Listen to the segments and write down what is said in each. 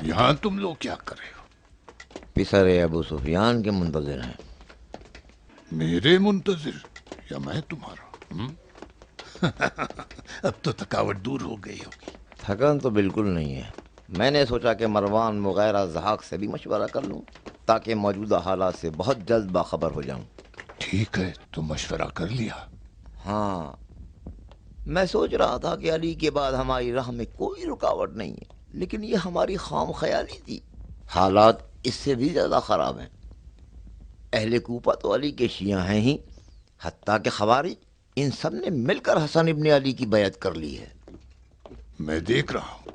यहाँ तुम लोग क्या कर रहे हो? पिसरे अबू सुफियान के मुंतजिर हैं। मेरे मुंतजिर या मैं तुम्हारा? अब तो थकावट दूर हो गई होगी। थकन तो बिल्कुल नहीं है। मैंने सोचा कि मरवान मुगैरा ज़हाक से भी मशवरा कर लूं ताकि मौजूदा हालात से बहुत जल्द बाखबर हो जाऊं। ठीक है, तो मशवरा कर लिया। हाँ, मैं सोच रहा था कि अली के बाद हमारी राह में कोई रुकावट नहीं है, लेकिन ये हमारी खाम ख्याली थी। हालात इससे भी ज़्यादा ख़राब हैं। अहले कूफा तो अली के शिया हैं ही, हत्ता के खवारिज इन सब ने मिलकर हसन इब्न अली की बैत कर ली है। मैं देख रहा हूँ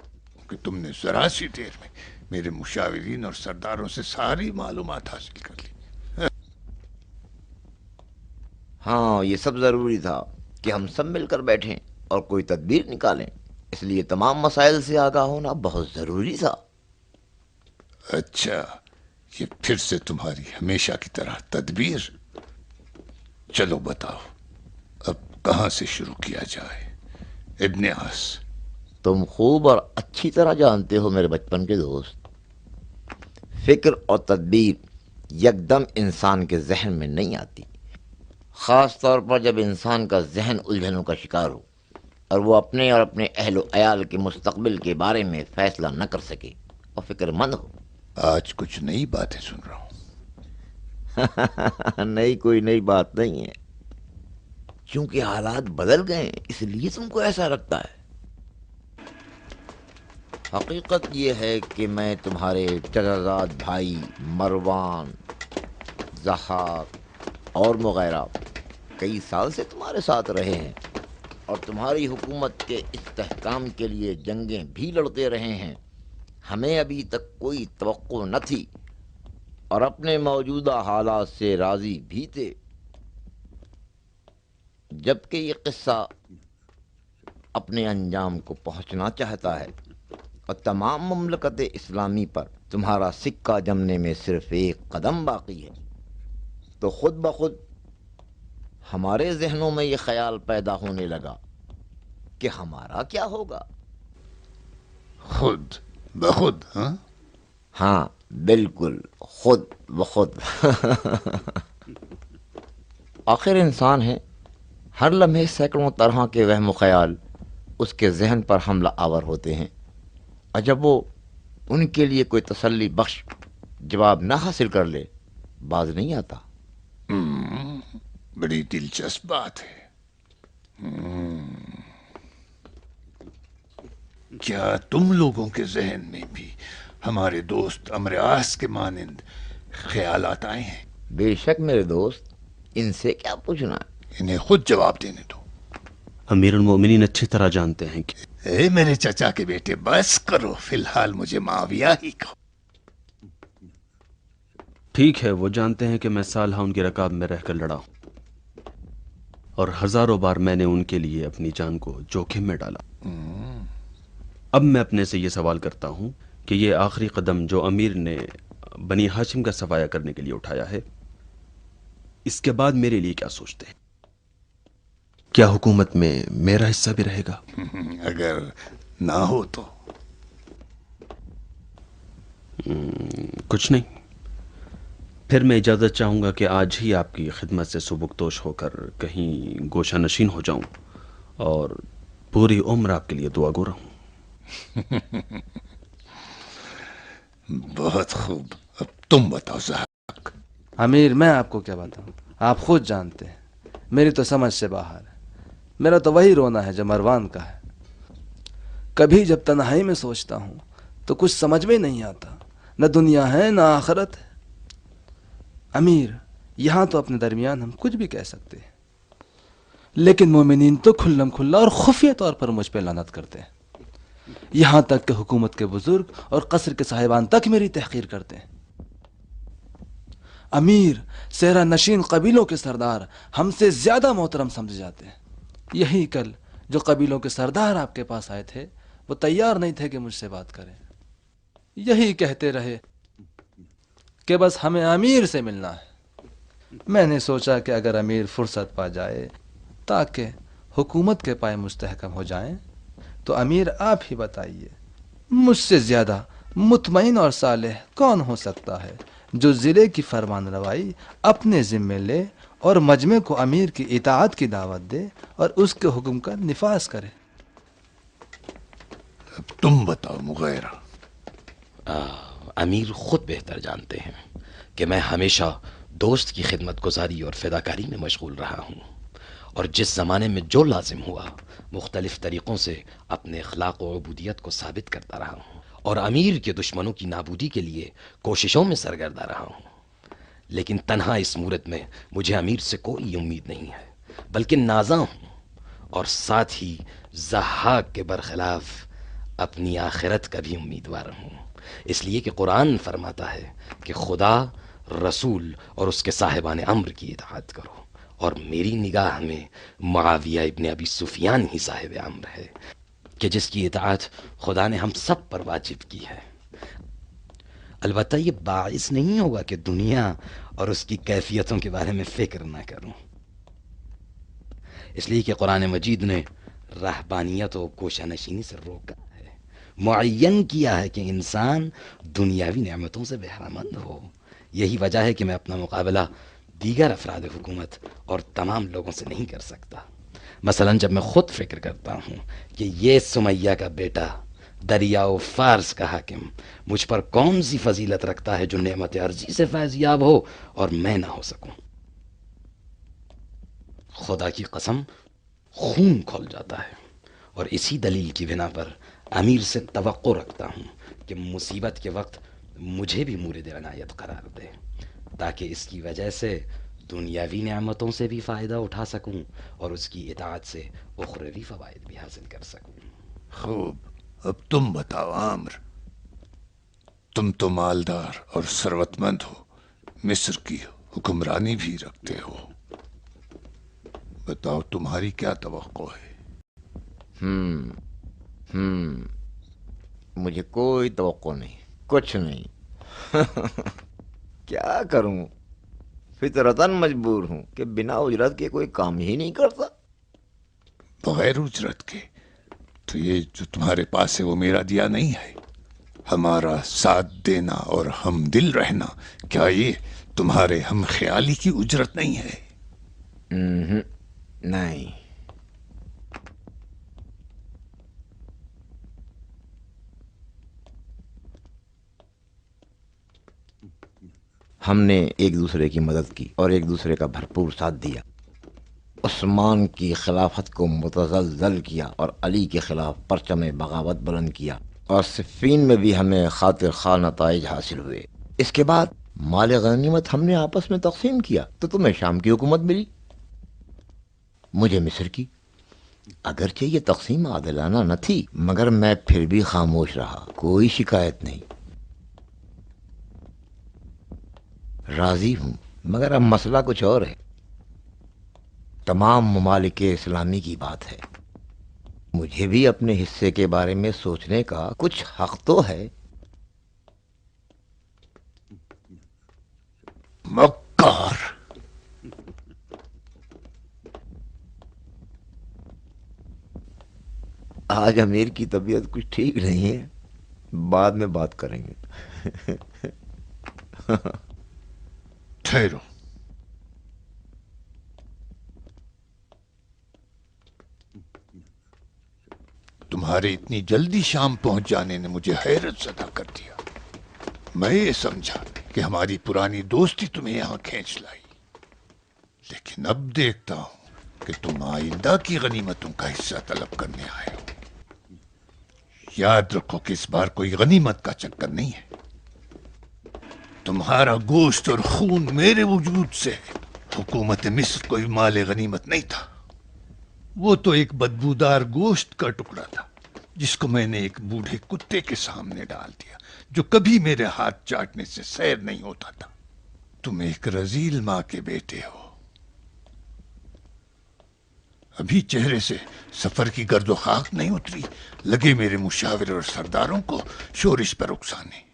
कि तुमने जरा सी देर में मेरे मुशाविरीन और सरदारों से सारी मालूमात हासिल कर ली। हाँ, ये सब ज़रूरी था कि हम सब मिलकर बैठें और कोई तदबीर निकालें, इसलिए तमाम मसाइल से आगाह होना बहुत ज़रूरी था। अच्छा, ये फिर से तुम्हारी हमेशा की तरह तदबीर। चलो बताओ, अब कहाँ से शुरू किया जाए? इब्ने आस। तुम खूब और अच्छी तरह जानते हो मेरे बचपन के दोस्त, फिक्र और तदबीर यकदम इंसान के जहन में नहीं आती, ख़ास तौर पर जब इंसान का जहन उलझनों का शिकार हो और वो अपने और अपने अहल व अयाल के मुस्तकबिल के बारे में फ़ैसला न कर सके और फिक्रमंद हो। आज कुछ नई बातें सुन रहा हूँ। नई कोई नई बात नहीं है, क्योंकि हालात बदल गए हैं, इसलिए तुमको ऐसा लगता है। हकीकत ये है कि मैं तुम्हारे चचाजाद भाई मरवान, ज़हाक और मुगैरा कई साल से तुम्हारे साथ रहे हैं और तुम्हारी हुकूमत के इस्तेहकाम के लिए जंगें भी लड़ते रहे हैं। हमें अभी तक कोई तवक्को न थी और अपने मौजूदा हालात से राज़ी भी थे, जबकि ये किस्सा अपने अंजाम को पहुंचना चाहता है और तमाम ममलकत इस्लामी पर तुम्हारा सिक्का जमने में सिर्फ एक कदम बाकी है। तो खुद ब खुद हमारे जहनों में ये ख्याल पैदा होने लगा कि हमारा क्या होगा। खुद बखुद? हाँ, हाँ, बिल्कुल खुद ब खुद। आखिर इंसान है, हर लम्हे सैकड़ों तरह के वहम ख्याल उसके जहन पर हमला आवर होते हैं और जब वो उनके लिए कोई तसल्ली बख्श जवाब ना हासिल कर ले, बाज नहीं आता। बड़ी दिलचस्प बात है। क्या तुम लोगों के जहन में भी हमारे दोस्त अमरास के मानिंद ख्यालात आए हैं? बेशक मेरे दोस्त, इनसे क्या पूछना है। इन्हें खुद जवाब देने दो। अमीरुल मोमिनीन अच्छी तरह जानते हैं कि ए मेरे चचा के बेटे, बस करो, फिलहाल मुझे माविया ही कहो। ठीक है, वो जानते हैं कि मैं सालहा उनकी रकाब में रहकर लड़ा हूं और हजारों बार मैंने उनके लिए अपनी जान को जोखिम में डाला। अब मैं अपने से ये सवाल करता हूं कि ये आखिरी कदम जो अमीर ने बनी हाशिम का सफाया करने के लिए उठाया है, इसके बाद मेरे लिए क्या सोचते हैं? क्या हुकूमत में मेरा हिस्सा भी रहेगा? अगर ना हो तो? कुछ नहीं, फिर मैं इजाज़त चाहूँगा कि आज ही आपकी खिदमत से सुबुकदोश होकर कहीं गोशा नशीन हो जाऊं और पूरी उम्र आपके लिए दुआ गो रहूं। बहुत खूब, अब तुम बताओ ज़हाक। अमीर, मैं आपको क्या बताऊं, आप खुद जानते हैं, मेरी तो समझ से बाहर है। मेरा तो वही रोना है जो मरवान का है। कभी जब तन्हाई में सोचता हूं तो कुछ समझ में नहीं आता, न दुनिया है न आखिरत है। अमीर, यहाँ तो अपने दरमियान हम कुछ भी कह सकते हैं, लेकिन मोमिनीन तो खुल्लम खुल्ला और खुफिया तौर पर मुझ पर लानत करते हैं। यहाँ तक कि हुकूमत के बुजुर्ग और कसर के साहिबान तक मेरी तहकीर करते हैं। अमीर, सेहरा नशीन कबीलों के सरदार हमसे ज्यादा मोहतरम समझे जाते हैं। यही कल जो कबीलों के सरदार आपके पास आए थे, वो तैयार नहीं थे कि मुझसे बात करें। यही कहते रहे कि बस हमें अमीर से मिलना है। मैंने सोचा कि अगर अमीर फुर्सत पा जाए ताकि हुकूमत के पाए मुस्तहकम हो जाएं, तो अमीर आप ही बताइए, मुझसे ज्यादा मुतमईन और सालेह कौन हो सकता है जो ज़िले की फरमान रवाई अपने ज़िम्मे ले और मजमे को अमीर की इताअत की दावत दे और उसके हुक्म का निफाज करे। अब तुम बताओ मुगैरा। अमीर खुद बेहतर जानते हैं कि मैं हमेशा दोस्त की खिदमत गुजारी और फिदाकारी में मशगूल रहा हूँ, और जिस ज़माने में जो लाजिम हुआ मुख्तलिफ तरीक़ों से अपने अखलाक व उबूदियत को साबित करता रहा हूँ, और अमीर के दुश्मनों की नाबूदी के लिए कोशिशों में सरगर्दा रहा हूँ। लेकिन तन्हा इस मूरत में मुझे अमीर से कोई उम्मीद नहीं है, बल्कि नाज़ा हूँ, और साथ ही ज़हाक के बरखिलाफ़ अपनी आखिरत का भी उम्मीदवार हूँ। इसलिए कि कुरान फरमाता है कि खुदा, रसूल और उसके साहिबान अम्र की इताअत करो, और मेरी निगाह में मुआविया इब्न अबी सुफियान ही साहिब अम्र है कि जिसकी इताअत खुदा ने हम सब पर वाजिब की है। अलबत्ता ये बाइस नहीं होगा कि दुनिया और उसकी कैफियतों के बारे में फ़िक्र ना करूं, इसलिए कि कुरान मजीद ने रहबानियत और कोशानशीनी से रोका है, मुअय्यन किया है कि इंसान दुनियावी नेमतों से बहरामंद हो। यही वजह है कि मैं अपना मुकाबला दीगर अफराद हुकूमत और तमाम लोगों से नहीं कर सकता। मसलन जब मैं ख़ुद फ़िक्र करता हूँ कि ये सुमैया का बेटा दरियाओ फ़ारस का हाकिम मुझ पर कौन सी फजीलत रखता है जो नेमत अर्जी से फैज़याब हो और मैं ना हो सकूं, खुदा की कसम खून खोल जाता है। और इसी दलील की बिना पर अमीर से तवक्को रखता हूँ कि मुसीबत के वक्त मुझे भी मूरिद इनायत करार दे, ताकि इसकी वजह से दुनियावी नेमतों से भी फ़ायदा उठा सकूं और उसकी इताअत से उखरवी फ़वाइद भी हासिल कर सकूं। खूब, अब तुम बताओ आम्र। तुम तो मालदार और सरवतमंद हो, मिस्र की हुक्मरानी भी रखते हो। बताओ तुम्हारी क्या तवक्को है? मुझे कोई तवक्को नहीं, कुछ नहीं। क्या करूं, फितरतन मजबूर हूं कि बिना उजरत के कोई काम ही नहीं करता। बगैर उजरत के? तो ये जो तुम्हारे पास है वो मेरा दिया नहीं है। हमारा साथ देना और हम दिल रहना, क्या ये तुम्हारे हम ख्याली की उजरत नहीं है? नहीं। हमने एक दूसरे की मदद की और एक दूसरे का भरपूर साथ दिया। उस्मान की खिलाफत को मुतज़लज़ल किया और अली के खिलाफ परचम बगावत बुलंद किया, और सिफ़ीन में भी हमें खातिर खा नताइज हासिल हुए। इसके बाद माल गनीमत हमने आपस में तकसीम किया तो तुम्हें शाम की हुकूमत मिली, मुझे मिस्र की। अगरचे ये तकसीम आदिलाना न थी, मगर मैं फिर भी खामोश रहा, कोई शिकायत नहीं। राजी हूं, मगर अब मसला कुछ और है। तमाम ममालिक इस्लामी की बात है, मुझे भी अपने हिस्से के बारे में सोचने का कुछ हक तो है। मक्कार! आज अमीर की तबीयत कुछ ठीक नहीं है, बाद में बात करेंगे। ठहरो। तुम्हारे इतनी जल्दी शाम पहुंच जाने ने मुझे हैरत ज़दा कर दिया। मैं ये समझा कि हमारी पुरानी दोस्ती तुम्हें यहां खींच लाई, लेकिन अब देखता हूं कि तुम आइंदा की गनीमतों का हिस्सा तलब करने आए हो। याद रखो कि इस बार कोई गनीमत का चक्कर नहीं है। तुम्हारा गोश्त और खून मेरे वजूद से है। हुकूमत मिस्र कोई माल गनीमत नहीं था, वो तो एक बदबूदार गोश्त का टुकड़ा था जिसको मैंने एक बूढ़े कुत्ते के सामने डाल दिया, जो कभी मेरे हाथ चाटने से सैर नहीं होता था। तुम एक रजील माँ के बेटे हो। अभी चेहरे से सफर की गर्दो खाक नहीं उतरी, लगे मेरे मुशाविर और सरदारों को शोरिश पर उकसाने।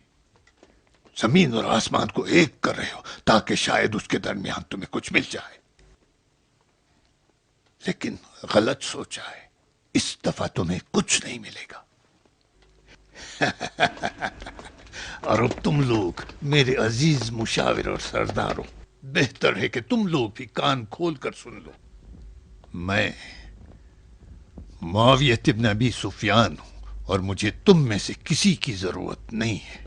जमीन और आसमान को एक कर रहे हो ताकि शायद उसके दरमियान तुम्हें कुछ मिल जाए, लेकिन गलत सोचा है। इस दफा तुम्हें कुछ नहीं मिलेगा। اور اب تم لوگ میرے عزیز مشاور اور سرداروں، بہتر ہے کہ تم لوگ بھی کان کھول کر سن لو۔ میں معاویہ ابن ابی سفیان ہوں، اور مجھے تم میں سے کسی کی ضرورت نہیں ہے۔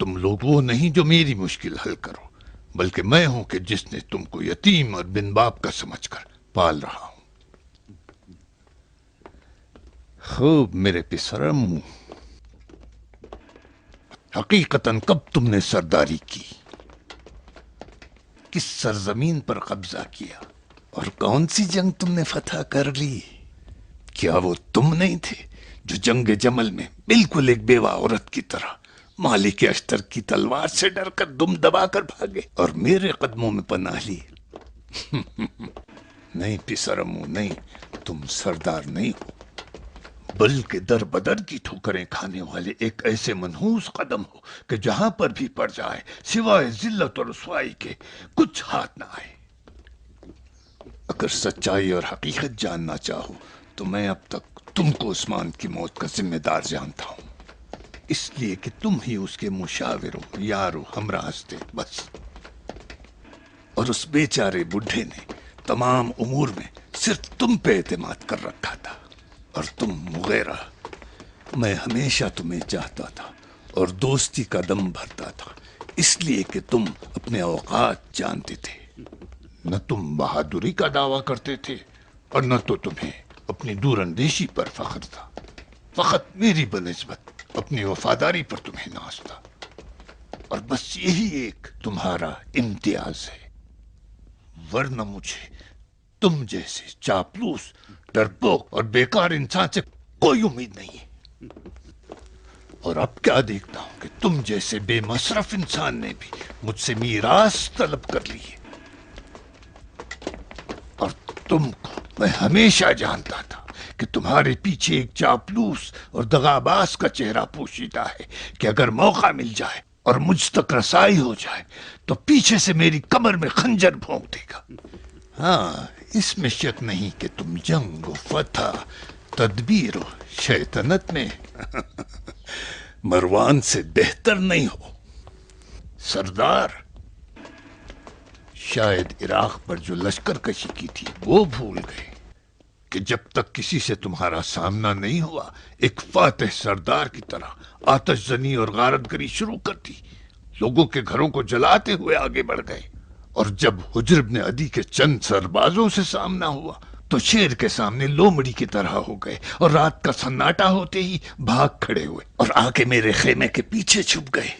تم لوگ وہ نہیں جو میری مشکل حل کرو، بلکہ میں ہوں کہ جس نے تم کو یتیم اور بن باپ کا سمجھ کر پال رہا ہوں۔ خوب میرے پسرم، حقیقتاً کب تم نے سرداری کی، کس سرزمین پر قبضہ کیا، اور کون سی جنگ تم نے فتح کر لی؟ کیا وہ تم نہیں تھے جو جنگ جمل میں بالکل ایک بیوہ عورت کی طرح مالک اشتر کی تلوار سے ڈر کر دم دبا کر بھاگے اور میرے قدموں میں پناہ لی؟ نہیں پسرمو، نہیں، تم سردار نہیں ہو، بلکہ در بدر کی ٹھوکریں کھانے والے ایک ایسے منحوس قدم ہو کہ جہاں پر بھی پڑ جائے سوائے ذلت اور رسوائی کے کچھ ہاتھ نہ آئے۔ اگر سچائی اور حقیقت جاننا چاہو تو میں اب تک تم کو عثمان کی موت کا ذمہ دار جانتا ہوں، اس لیے کہ تم ہی اس کے مشاور ہو، یار و ہمراہ تھے بس۔ اور اس بیچارے بڈھے نے تمام امور میں صرف تم پہ اعتماد کر رکھا تھا، اور تم مغیرہ، میں ہمیشہ تمہیں چاہتا تھا اور دوستی کا دم بھرتا تھا، اس لیے کہ تم اپنے اوقات جانتے تھے۔ نہ تم بہادری کا دعویٰ کرتے تھے اور نہ تو تمہیں اپنی دور اندیشی پر فخر تھا، فقط میری بنسبت اپنی وفاداری پر تمہیں ناز تھا، اور بس یہی ایک تمہارا امتیاز ہے، ورنہ مجھے تم جیسے چاپلوس، ڈرپوک اور بیکار انسان سے کوئی امید نہیں ہے۔ اور اب کیا دیکھتا ہوں کہ تم جیسے بے مصرف انسان نے بھی مجھ سے میراث طلب کر لی ہے، اور تم کو میں ہمیشہ جانتا تھا کہ تمہارے پیچھے ایک چاپلوس اور دغاباز کا چہرہ پوشیدہ ہے کہ اگر موقع مل جائے اور مجھ تک رسائی ہو جائے تو پیچھے سے میری کمر میں خنجر بھونک دے گا۔ ہاں، اس میں شک نہیں کہ تم جنگ و فتح، تدبیر و شیطنت میں مروان سے بہتر نہیں ہو۔ سردار، شاید عراق پر جو لشکر کشی کی تھی وہ بھول گئے کہ جب تک کسی سے تمہارا سامنا نہیں ہوا ایک فاتح سردار کی طرح آتش زنی اور غارت گری شروع کر دی، لوگوں کے گھروں کو جلاتے ہوئے آگے بڑھ گئے، اور جب حجر بن عدی کے چند سربازوں سے سامنا ہوا تو شیر کے سامنے لومڑی کی طرح ہو گئے، اور رات کا سناٹا ہوتے ہی بھاگ کھڑے ہوئے اور آ کے میرے خیمے کے پیچھے چھپ گئے۔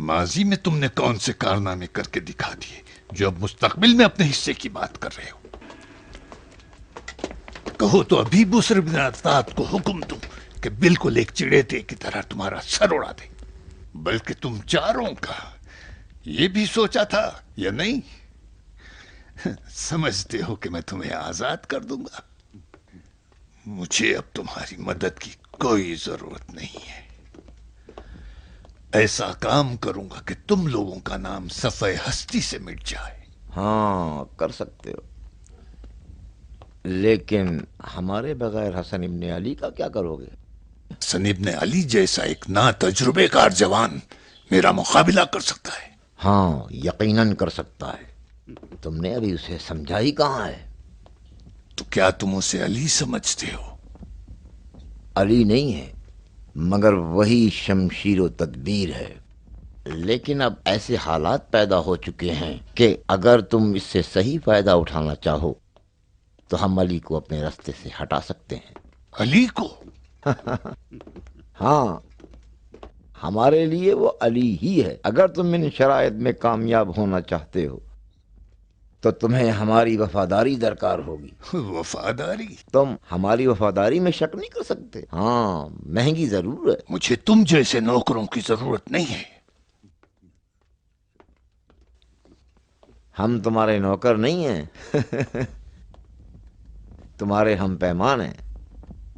ماضی میں تم نے کون سے کارنامے کر کے دکھا دیے جو اب مستقبل میں اپنے حصے کی بات کر رہے ہو؟ کہو تو ابھی بسر بن عطاد کو حکم دوں کہ بالکل ایک چڑیٹے کی طرح تمہارا سر اڑا دے، بلکہ تم چاروں کا یہ بھی سوچا تھا یا نہیں؟ سمجھتے ہو کہ میں تمہیں آزاد کر دوں گا؟ مجھے اب تمہاری مدد کی کوئی ضرورت نہیں ہے۔ ایسا کام کروں گا کہ تم لوگوں کا نام صفحہ ہستی سے مٹ جائے۔ ہاں، کر سکتے ہو، لیکن ہمارے بغیر حسن ابن علی کا کیا کرو گے؟ حسن ابن علی جیسا ایک نا تجربے کار جوان میرا مقابلہ کر سکتا ہے؟ ہاں، یقیناً کر سکتا ہے۔ تم نے ابھی اسے سمجھا ہی کہاں ہے؟ تو کیا تم اسے علی سمجھتے ہو؟ علی نہیں ہے، مگر وہی شمشیر و تدبیر ہے، لیکن اب ایسے حالات پیدا ہو چکے ہیں کہ اگر تم اس سے صحیح فائدہ اٹھانا چاہو تو ہم علی کو اپنے راستے سے ہٹا سکتے ہیں۔ علی کو؟ ہاں، ہمارے لیے وہ علی ہی ہے۔ اگر تم ان شرائط میں کامیاب ہونا چاہتے ہو تو تمہیں ہماری وفاداری درکار ہوگی۔ وفاداری؟ تم ہماری وفاداری میں شک نہیں کر سکتے۔ ہاں، مہنگی ضرور ہے۔ مجھے تم جیسے نوکروں کی ضرورت نہیں ہے۔ ہم تمہارے نوکر نہیں ہیں، تمہارے ہم پیمان ہیں۔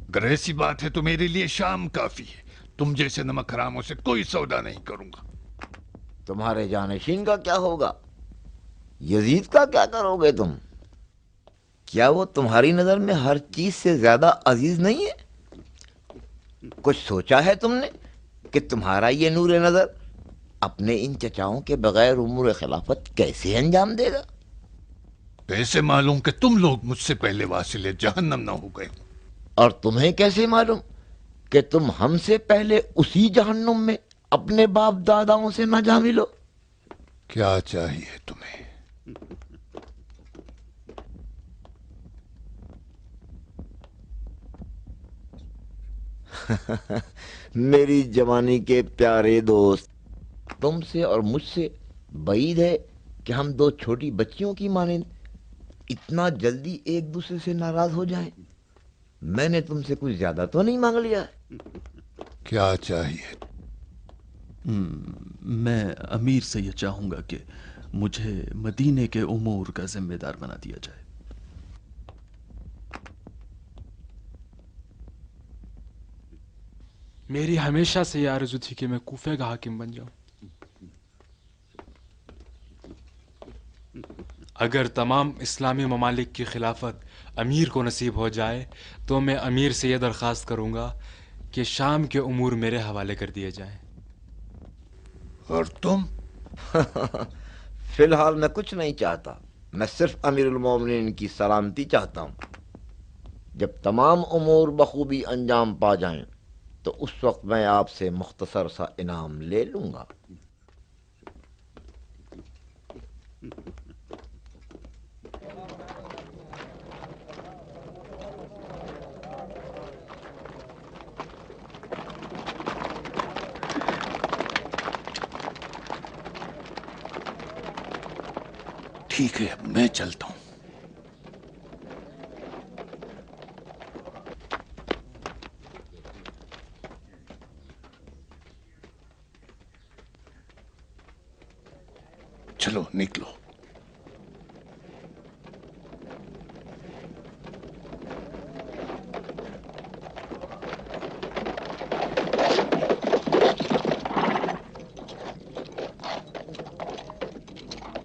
اگر ایسی بات ہے تو میرے لیے شام کافی ہے، تم جیسے نمک حراموں سے کوئی سودا نہیں کروں گا۔ تمہارے جانشین کا کیا ہوگا؟ یزید کا کیا کرو گے تم؟ کیا وہ تمہاری نظر میں ہر چیز سے زیادہ عزیز نہیں ہے؟ کچھ سوچا ہے تم نے کہ تمہارا یہ نور نظر اپنے ان چچاؤں کے بغیر امور خلافت کیسے انجام دے گا؟ کیسے معلوم کہ تم لوگ مجھ سے پہلے واصل جہنم نہ ہو گئے؟ اور تمہیں کیسے معلوم کہ تم ہم سے پہلے اسی جہنم میں اپنے باپ داداؤں سے نہ جا ملو؟ کیا چاہیے تمہیں؟ میری جوانی کے پیارے دوست، تم سے اور مجھ سے بعید ہے کہ ہم دو چھوٹی بچیوں کی مانند اتنا جلدی ایک دوسرے سے ناراض ہو جائیں۔ میں نے تم سے کچھ زیادہ تو نہیں مانگ لیا؟ کیا چاہیے؟ میں امیر سے یہ چاہوں گا کہ مجھے مدینے کے امور کا ذمہ دار بنا دیا جائے۔ میری ہمیشہ سے یہ آرزو تھی کہ میں کوفے کا حاکم بن جاؤں۔ اگر تمام اسلامی ممالک کی خلافت امیر کو نصیب ہو جائے تو میں امیر سے یہ درخواست کروں گا کہ شام کے امور میرے حوالے کر دیے جائیں۔ اور تم؟ فی الحال میں کچھ نہیں چاہتا، میں صرف امیر المومنین کی سلامتی چاہتا ہوں۔ جب تمام امور بخوبی انجام پا جائیں تو اس وقت میں آپ سے مختصر سا انعام لے لوں گا۔ ٹھیک ہے، میں چلتا ہوں۔ چلو نکلو۔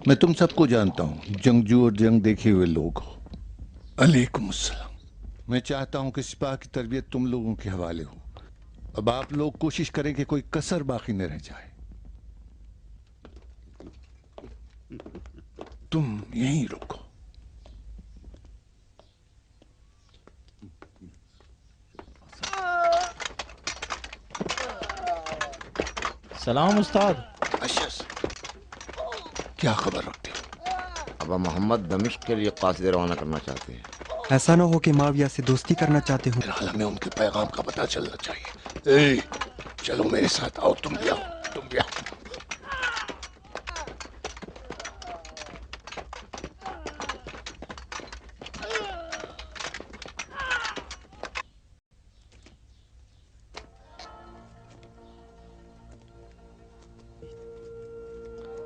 میں تم سب کو جانتا ہوں، جنگجو اور جنگ دیکھے ہوئے لوگ ہو۔ علیکم السلام۔ میں چاہتا ہوں کہ سپاہ کی تربیت تم لوگوں کے حوالے ہو۔ اب آپ لوگ کوشش کریں کہ کوئی کسر باقی نہ رہ جائے۔ تم یہیں رکو۔ سلام استاد۔ اشس، کیا خبر رکھتے ہو؟ ابا محمد دمشق کے لیے قاصد روانہ کرنا چاہتے ہیں۔ ایسا نہ ہو کہ معاویہ سے دوستی کرنا چاہتے ہوں۔ فی الحال ہمیں ان کے پیغام کا پتہ چلنا چاہیے۔ چلو میرے ساتھ آؤ، تم بھی آؤ، تم بھی آؤ۔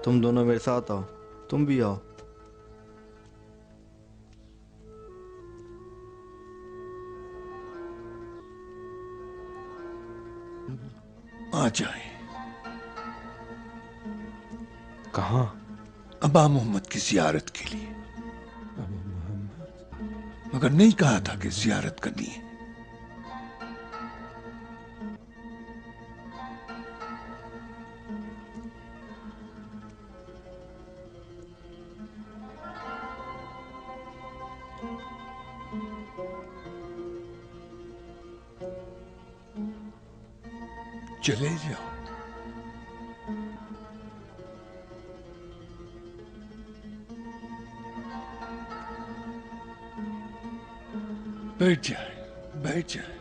تم دونوں میرے ساتھ آؤ، تم بھی آؤ۔ آ جائیں۔ کہاں؟ ابا محمد کی زیارت کے لیے۔ مگر نہیں کہا تھا کہ زیارت کرنی ہے۔ چلے جاؤ۔ بیٹھ جائے، بیٹھ جائے۔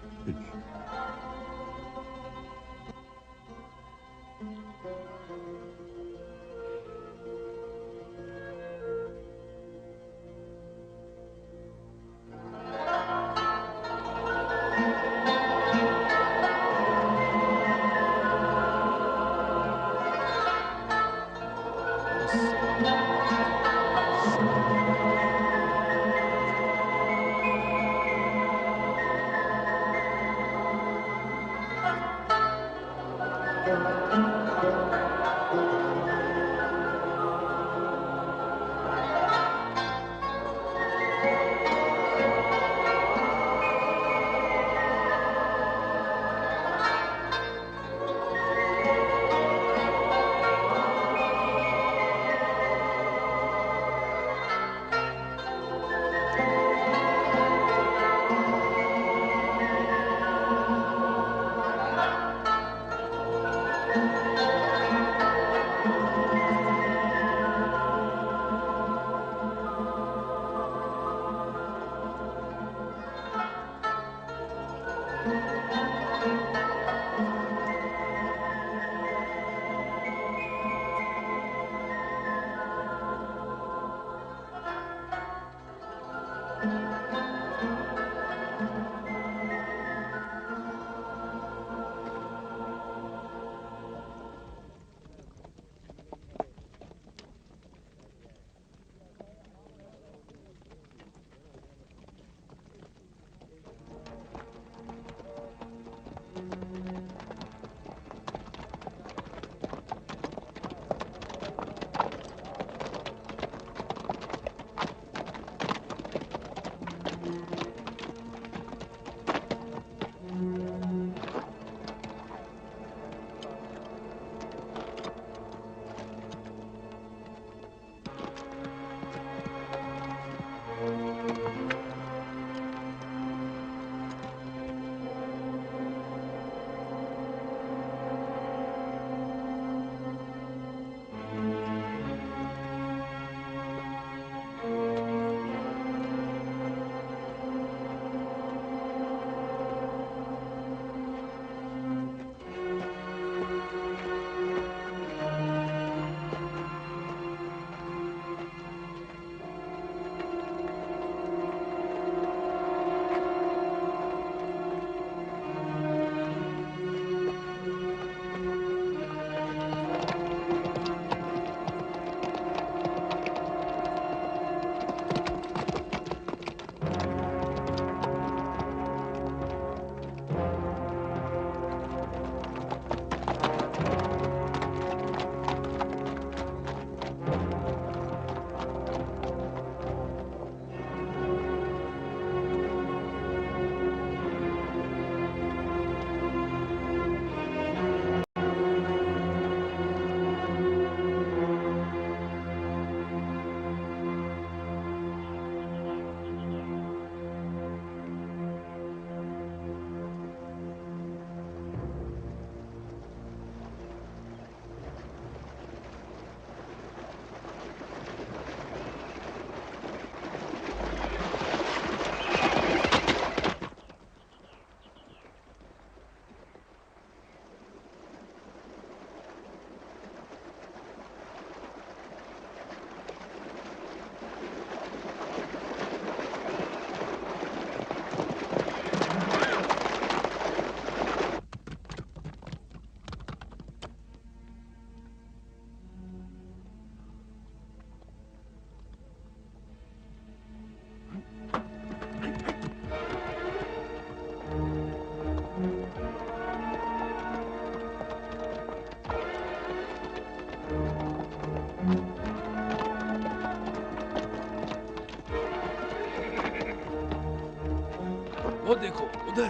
वो देखो उधर।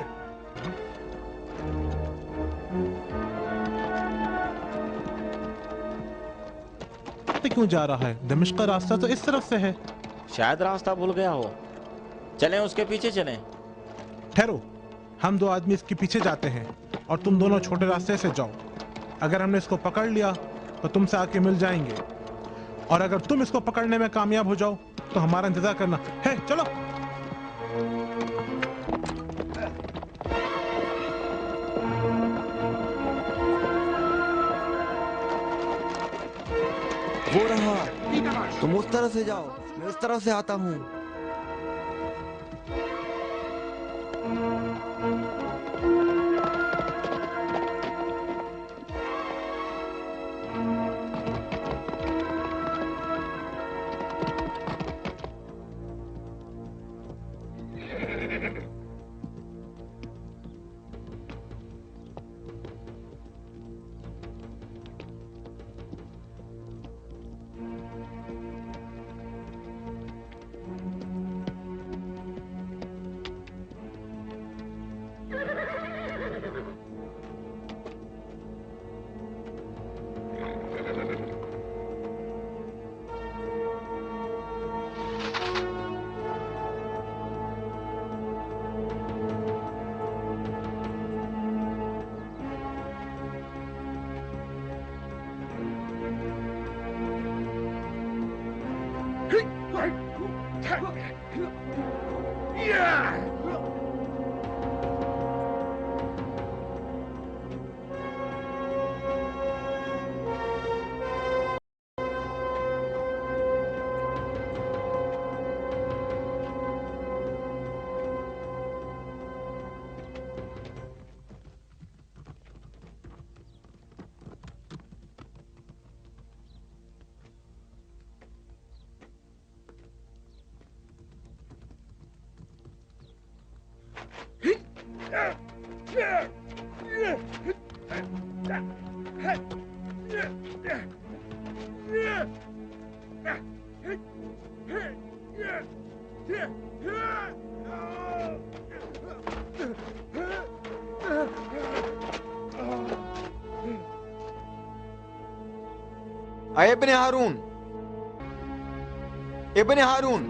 क्यों जा रहा है? दमिश्क का रास्ता तो इस तरफ से है। शायद रास्ता भूल गया हो। चलें उसके पीछे चलें। ठहरो, हम दो आदमी इसके पीछे जाते हैं और तुम दोनों छोटे रास्ते से जाओ। अगर हमने इसको पकड़ लिया तो तुमसे आके मिल जाएंगे, और अगर तुम इसको पकड़ने में कामयाब हो जाओ तो हमारा इंतजार करना है। चलो। वो रहा, तुम उस तरफ से जाओ, मैं उस तरफ से आता हूँ। اے ابن ہارون، ابن ہارون،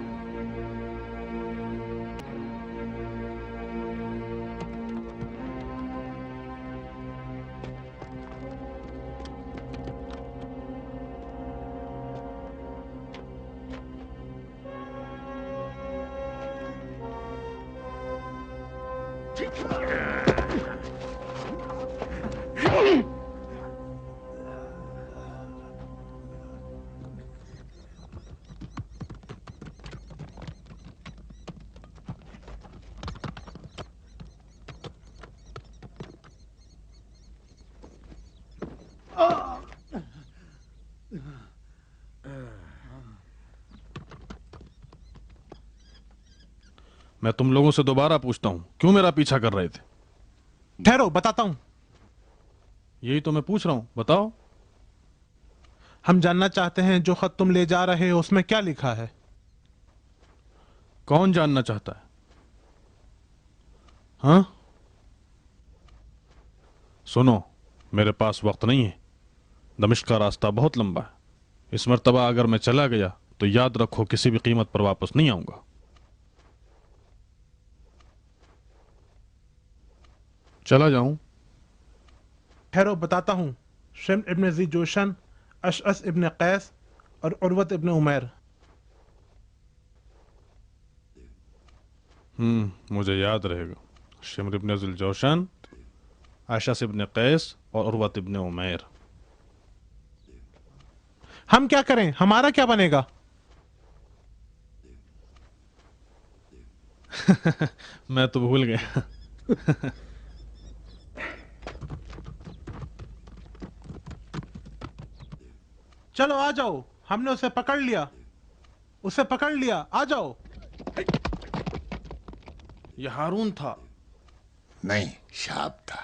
میں تم لوگوں سے دوبارہ پوچھتا ہوں، کیوں میرا پیچھا کر رہے تھے؟ ٹھہرو بتاتا ہوں. یہی تو میں پوچھ رہا ہوں، بتاؤ. ہم جاننا چاہتے ہیں جو خط تم لے جا رہے ہو اس میں کیا لکھا ہے. کون جاننا چاہتا ہے؟ ہاں سنو، میرے پاس وقت نہیں ہے. دمشق کا راستہ بہت لمبا ہے. اس مرتبہ اگر میں چلا گیا تو یاد رکھو کسی بھی قیمت پر واپس نہیں آؤں گا. چلا جاؤں؟ ٹھہرو بتاتا ہوں. شم ابن ذی جوشن، اشعث ابن قیس اور عروت ابن عمیر. مجھے یاد رہے گا. شمر ابن ذی الجوشن، اشعث ابن قیس اور عروت ابن عمیر. ہم کیا کریں؟ ہمارا کیا بنے گا؟ میں تو بھول گیا. چلو آ جاؤ، ہم نے اسے پکڑ لیا، اسے پکڑ لیا، آ جاؤ. یہ ہارون تھا. نہیں، شاب تھا.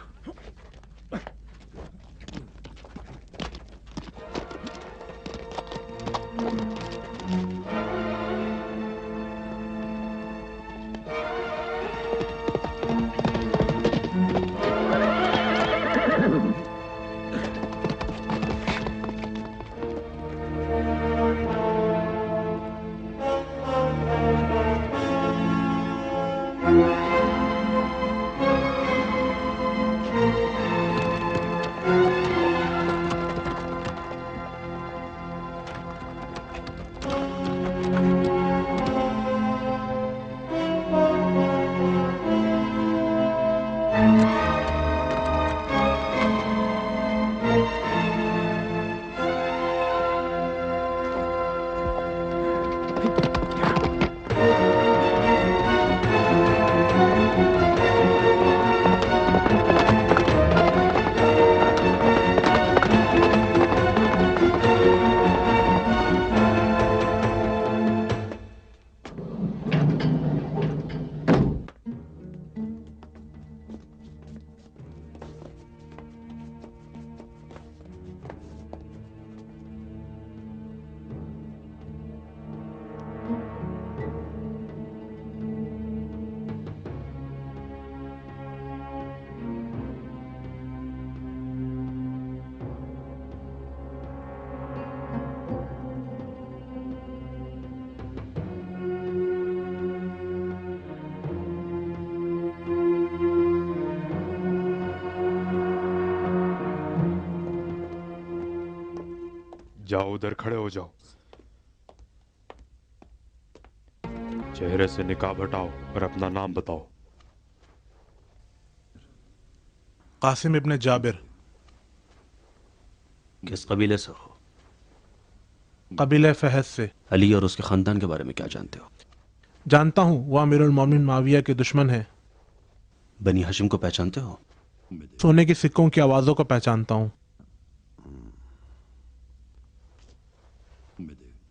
جاؤ ادھر کھڑے ہو جاؤ. چہرے سے نقاب ہٹاؤ اور اپنا نام بتاؤ. قاسم ابن جابر. کس قبیلے سے ہو؟ قبیلہ فہد سے. علی اور اس کے خاندان کے بارے میں کیا جانتے ہو؟ جانتا ہوں، وہ امیر المومنین معاویہ کے دشمن ہے. بنی ہاشم کو پہچانتے ہو؟ سونے کی سکوں کی آوازوں کو پہچانتا ہوں.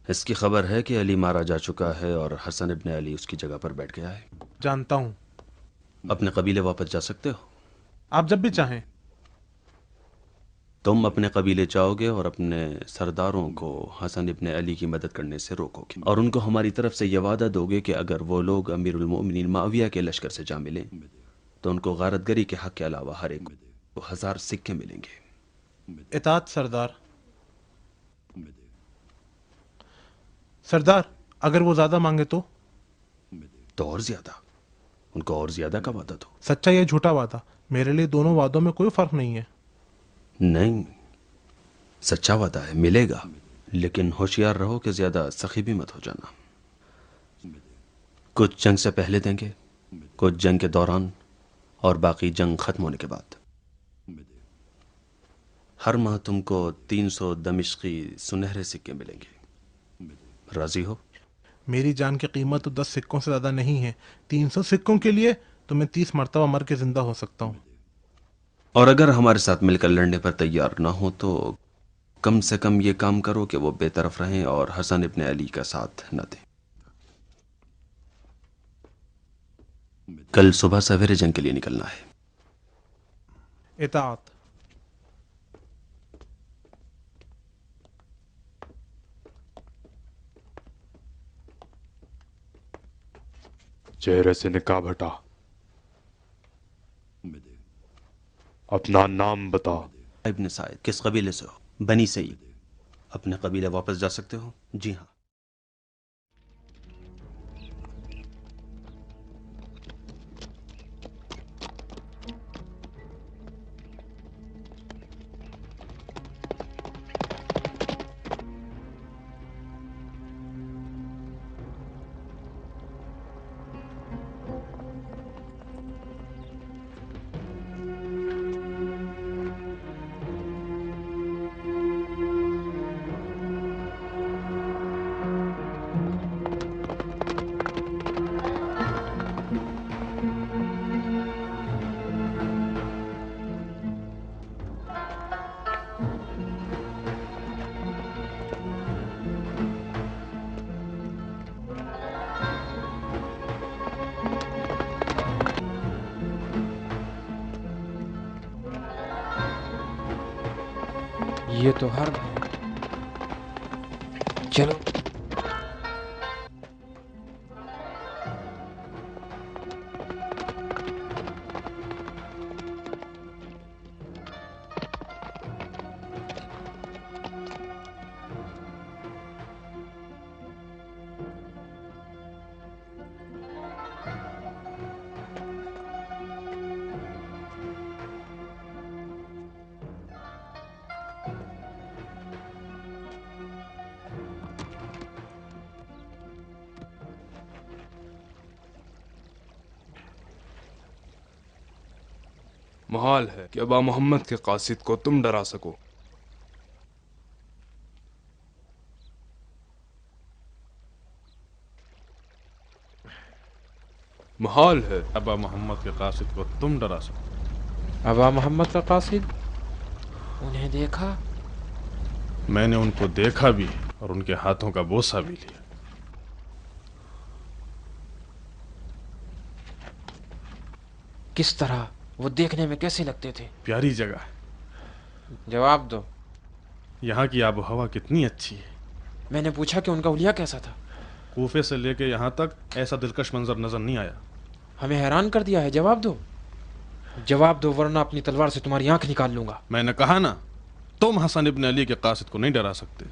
اس کی خبر ہے کہ علی مارا جا چکا ہے اور حسن ابن علی اس کی جگہ پر بیٹھ گیا ہے؟ جانتا ہوں. اپنے قبیلے واپس جا سکتے ہو؟ आप जब भी चाहें। تم اپنے قبیلے جاؤ گے اور اپنے سرداروں کو حسن ابن علی کی مدد کرنے سے روکو گے، اور ان کو ہماری طرف سے یہ وعدہ دو گے کہ اگر وہ لوگ امیر المؤمنین معاویہ کے لشکر سے جا ملیں تو ان کو غارت گری کے حق کے علاوہ ہر ایک کو 1000 سکے ملیں گے۔ اطاعت سردار۔ سردار اگر وہ زیادہ مانگے تو اور زیادہ، ان کو اور زیادہ کا وعدہ دو۔ سچا یا جھوٹا وعدہ؟ میرے لیے دونوں وعدوں میں کوئی فرق نہیں ہے۔ نہیں، سچا وعدہ ہے، ملے گا، لیکن ہوشیار رہو کہ زیادہ سخی بھی مت ہو جانا۔ کچھ جنگ سے پہلے دیں گے، کچھ جنگ کے دوران، اور باقی جنگ ختم ہونے کے بعد۔ ہر ماہ تم کو 300 دمشقی سنہرے سکے ملیں گے، راضی ہو؟ میری جان کی قیمت تو 10 سکوں سے زیادہ نہیں ہے۔ 300 سکوں کے لیے تو میں 30 مرتبہ مر کے زندہ ہو سکتا ہوں۔ اور اگر ہمارے ساتھ مل کر لڑنے پر تیار نہ ہو تو کم سے کم یہ کام کرو کہ وہ بے طرف رہیں اور حسن ابن علی کا ساتھ نہ دیں۔ کل صبح سویرے جنگ کے لیے نکلنا ہے۔ اطاعت۔ چہرے سے نقاب ہٹا، اپنا نام بتا۔ ابن سعید۔ کس قبیلے سے ہو؟ بنی سعید۔ اپنے قبیلے واپس جا سکتے ہو؟ جی ہاں۔ یہ تو حرب ہے، چلو۔ محال ہے کہ ابا محمد کے قاصد کو تم ڈرا سکو۔ محال ہے ابا محمد کے قاصد کو تم ڈرا سکو۔ ابا محمد کا قاصد؟ انہیں دیکھا؟ میں نے ان کو دیکھا بھی اور ان کے ہاتھوں کا بوسہ بھی لیا۔ کس طرح؟ وہ دیکھنے میں کیسے لگتے تھے؟ پیاری جگہ ہے۔ جواب دو۔ یہاں کی آب و ہوا کتنی اچھی ہے۔ میں نے پوچھا کہ ان کا حلیہ کیسا تھا؟ کوفے سے لے کے یہاں تک ایسا دلکش منظر نظر نہیں آیا۔ ہمیں حیران کر دیا ہے، جواب دو، جواب دو ورنہ اپنی تلوار سے تمہاری آنکھ نکال لوں گا۔ میں نے کہا نا، تم حسن ابن علی کے قاصد کو نہیں ڈرا سکتے۔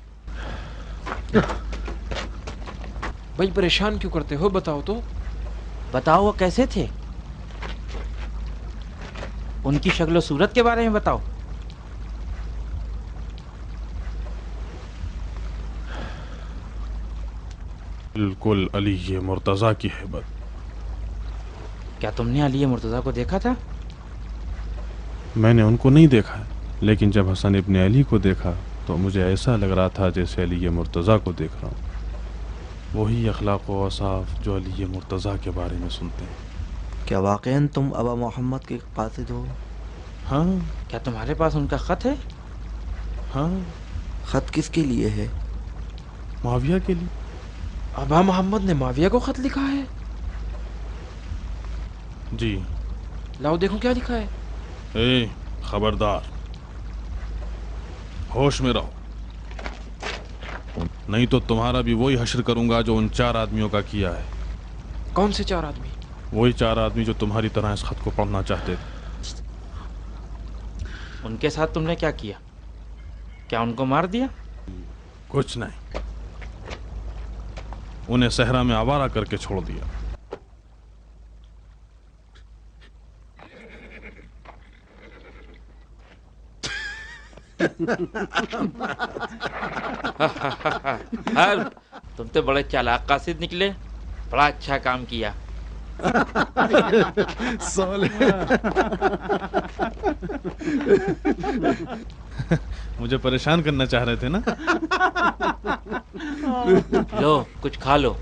بھائی پریشان کیوں کرتے ہو؟ بتاؤ تو۔ بتاؤ وہ کیسے تھے، ان کی شکل و صورت کے بارے میں بتاؤ۔ بالکل علی مرتضیٰ کی ہیبت۔ کیا تم نے علی مرتضیٰ کو دیکھا تھا؟ میں نے ان کو نہیں دیکھا، لیکن جب حسن ابن علی کو دیکھا تو مجھے ایسا لگ رہا تھا جیسے علی مرتضیٰ کو دیکھ رہا ہوں۔ وہی اخلاق و اوصاف جو علی مرتضیٰ کے بارے میں سنتے ہیں۔ کیا واقعاً تم ابا محمد کے قاصد ہو؟ ہاں۔ کیا تمہارے پاس ان کا خط ہے؟ ہاں۔ خط کس کے لیے ہے؟ معاویہ کے لیے۔ ابا محمد نے معاویہ کو خط لکھا ہے؟ جی، लाओ देखो क्या लिखा है। ए खबरदार, होश में रहो, नहीं तो तुम्हारा भी वही हश्र करूंगा जो उन 4 आदमियों का किया है। कौन से 4 आदमी? वही 4 आदमी जो तुम्हारी तरह इस खत को पढ़ना चाहते थे। उनके साथ तुमने क्या किया? क्या उनको मार दिया? कुछ नहीं, उन्हें सहरा में आवारा करके छोड़ दिया। तुम तो बड़े चालाक कासिद निकले, बड़ा अच्छा काम किया। मुझे परेशान करना चाह रहे थे ना? लो कुछ खा लो।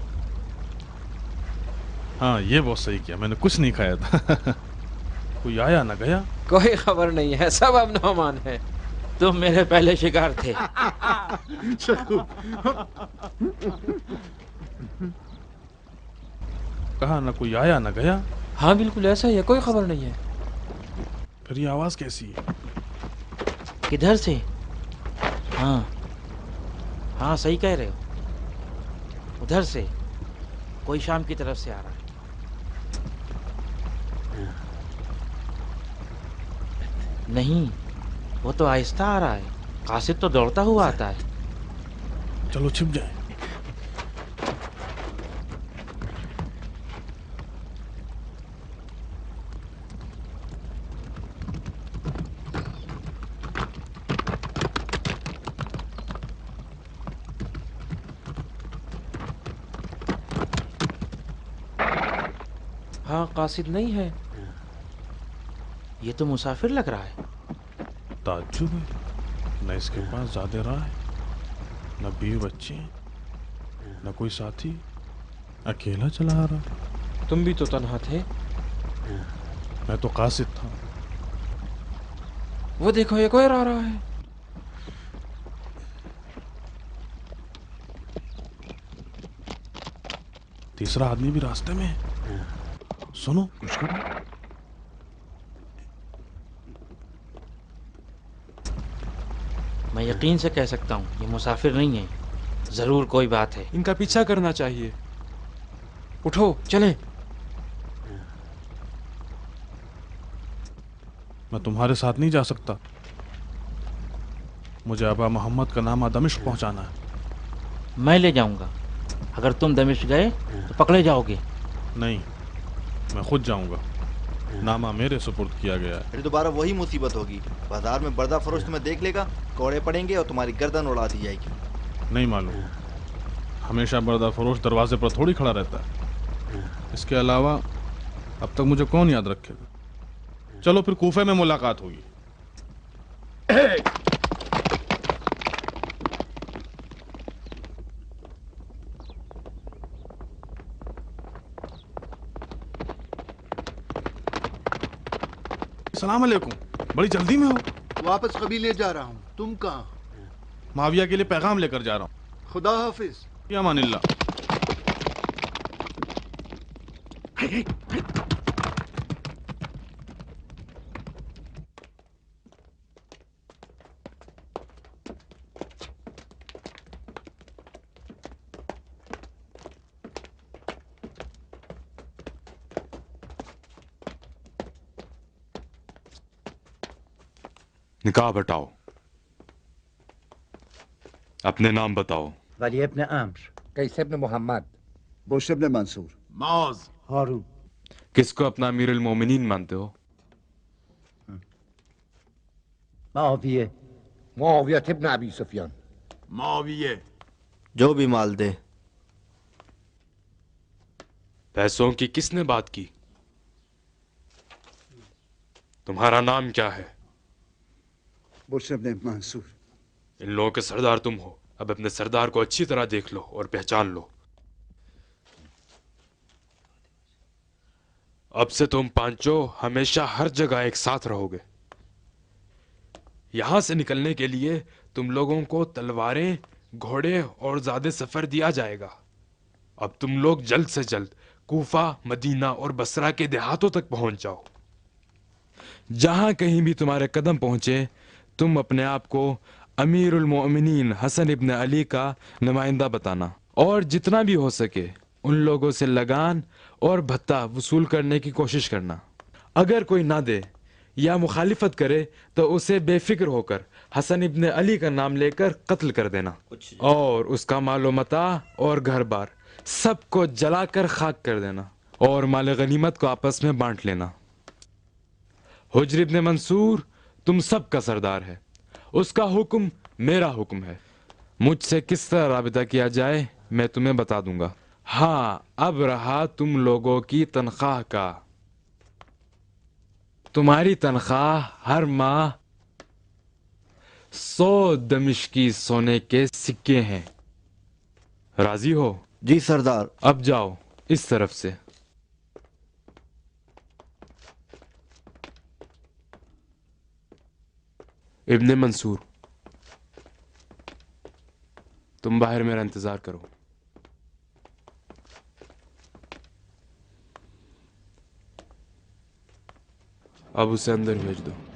हाँ ये बहुत सही किया, मैंने कुछ नहीं खाया था। कोई आया ना गया? कोई खबर नहीं है, सब अब नौमान है। तुम मेरे पहले शिकार थे। कहा ना कोई आया ना गया? हाँ बिल्कुल ऐसा ही है, कोई खबर नहीं है। फिर ये आवाज कैसी है? किधर से? हाँ हाँ सही कह रहे हो, उधर से कोई शाम की तरफ से आ रहा है। नहीं, वो तो आहिस्ता आ रहा है, कासिद तो दौड़ता हुआ आता है। चलो छिप जाए। हाँ कासिद नहीं है। ये तो मुसाफिर लग रहा है। ताज्जुब है, न इसके पास ज्यादा राह है, न बीवी बच्चे, न कोई साथी, अकेला चला आ रहा। तुम भी तो तन्हा थे। मैं तो कासिद था। वो देखो एक और आ रहा है। तीसरा आदमी भी रास्ते में है। सुनो कुछ करो। मैं यकीन से कह सकता हूँ ये मुसाफिर नहीं है, जरूर कोई बात है। इनका पीछा करना चाहिए। उठो चलें। मैं तुम्हारे साथ नहीं जा सकता, मुझे अबा मोहम्मद का नामा दमिश्क पहुंचाना है। मैं ले जाऊंगा, अगर तुम दमिश्क गए तो पकड़े जाओगे। नहीं, मैं खुद जाऊंगा, नामा मेरे सुपुर्द किया गया है। फिर दोबारा वही मुसीबत होगी, बाजार में पर्दा फरोश तुम्हें देख लेगा, कोड़े पड़ेंगे और तुम्हारी गर्दन उड़ा दी जाएगी। नहीं मालूम, हमेशा पर्दा फरोश दरवाजे पर थोड़ी खड़ा रहता है। इसके अलावा अब तक मुझे कौन याद रखेगा। चलो फिर कूफे में मुलाकात होगी। सलाम अलैकुम, बड़ी जल्दी में हो? वापस कबीले जा रहा हूँ, तुम कहाँ? माविया के लिए पैगाम लेकर जा रहा हूँ। खुदा हाफिज। या अमानिल्लाह। निकाह बताओ, अपने नाम बताओ। वली इब्न अम्र, कैस इब्न मोहम्मद, बुश इब्न मंसूर, मौज, हारून। किसको अपना अमीरुल मोमिनीन मानते हो? मुआविया, मुआविया इब्न अबी सुफियान। मुआविया। जो भी माल दे। पैसों की किसने बात की? तुम्हारा नाम क्या है? बुश इब्न मंसूर। इन लोगों के सरदार तुम हो, अब अपने सरदार को अच्छी तरह देख लो और पहचान लो। अब से तुम पांचों हमेशा हर जगह एक साथ रहोगे। यहां से निकलने के लिए तुम लोगों को तलवारें, घोड़े और ज्यादा सफर दिया जाएगा। अब तुम लोग जल्द से जल्द कूफा, मदीना और बसरा के देहातों तक पहुंच जाओ। जहां कहीं भी तुम्हारे कदम पहुंचे तुम अपने आप को अमीरुल मोमिनीन हसन इब्न अली का नुमाइंदा बताना, और जितना भी हो सके उन लोगों से लगान और भत्ता वसूल करने की कोशिश करना। अगर कोई ना दे या मुखालिफत करे तो उसे बेफिक्र होकर हसन इब्न अली का नाम लेकर कत्ल कर देना, और उसका मालो मता और घर बार सबको जलाकर खाक कर देना, और माल गनीमत को आपस में बांट लेना। हुज्र इब्न मंसूर तुम सब का सरदार है, उसका हुक्म मेरा हुक्म है। मुझसे किस तरह राबिता किया जाए मैं तुम्हें बता दूंगा। हाँ, अब रहा तुम लोगों की तनख्वाह का। तुम्हारी तनख्वाह हर माह 100 दमिश्की सोने के सिक्के हैं। राजी हो? जी सरदार। अब जाओ इस तरफ से। इब्ने मंसूर, तुम बाहर मेरा इंतजार करो। अब उसे अंदर भेज दो।